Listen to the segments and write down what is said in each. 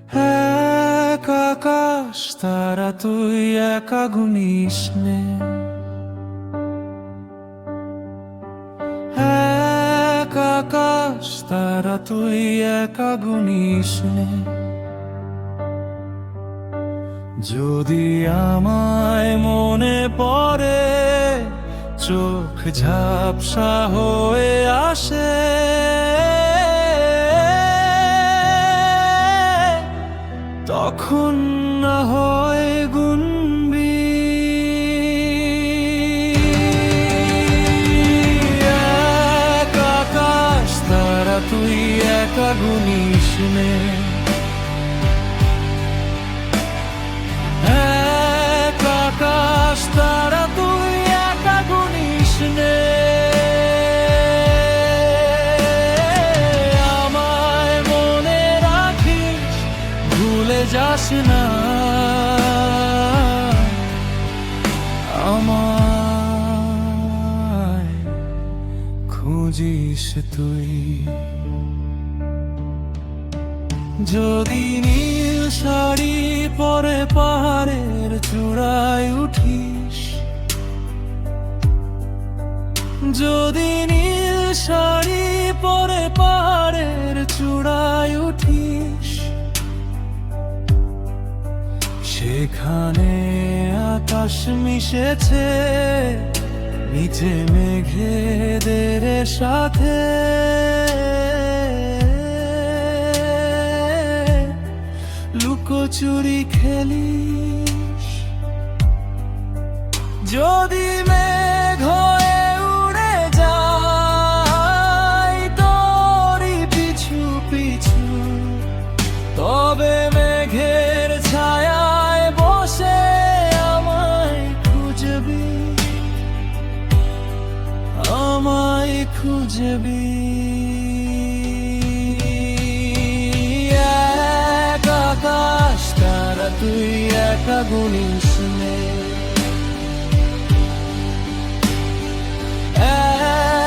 এক আকাশ তারা তুই একা গুনিস নে, এক আকাশ তারা তুই একা গুনিস নে। যদি আমায় মনে পড়ে চোখ ঝাপসা হয়ে আসে, তখন না হয় গুনবি। এক আকাশ তারা তুই একা গুনিস নে, এক আকাশ তারা তুই একা গুনিস নে। আমায় মনে রাখিস, ভুলে যাস না আমায় খুঁজিস তুই। যদি নীল শাড়ি পরে পাহাড়ের চূড়ায় উঠিস, যদি নীল শাড়ি পরে পাহাড়ের চূড়ায় উঠিস, সেখানে আকাশ মিশেছে নিচে মেঘেদের সাথে। লুকোচুরি খেলিস, যদি মেঘ হয়ে উড়ে যায় তোরই পিছু পিছু, তবে মেঘের ছায়ায় বসে আমায় খুঁজবি, আমায় খুঁজবি। আকাশ তারা তুই একা গুনিস নে,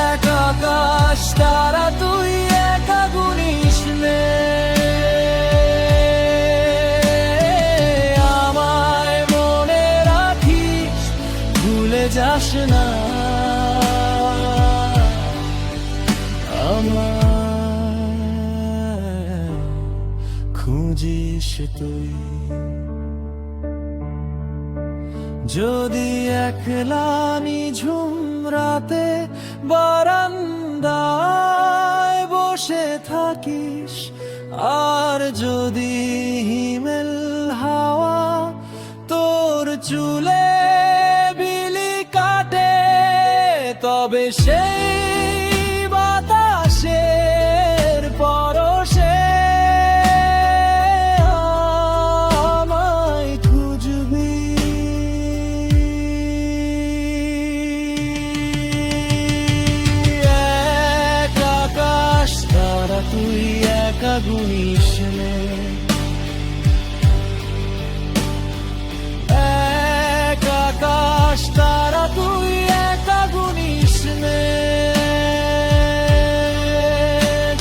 এক আকাশ তারা তুই একা গুনিস নে। আমায় মনে রাখিস, ভুলে যাস না আমায় খুঁজিস তুই। যদি একলা নিঝুম রাতে বারান্দায় বসে থাকিস, আর যদি হিমেল হাওয়া তোর চুলে বিলি কাটে, তবে সেই বাতাসের পরশে আমায় খুঁজবি। এক আকাশ তারা তুই একা গুনিস নে, এক আকাশ তারা তুই একা গুনিস নে।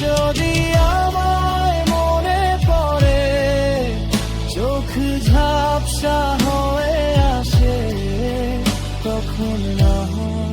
যদি আমায় মনে পড়ে চোখ ঝাপসা হয়ে আসে, তখন না হয়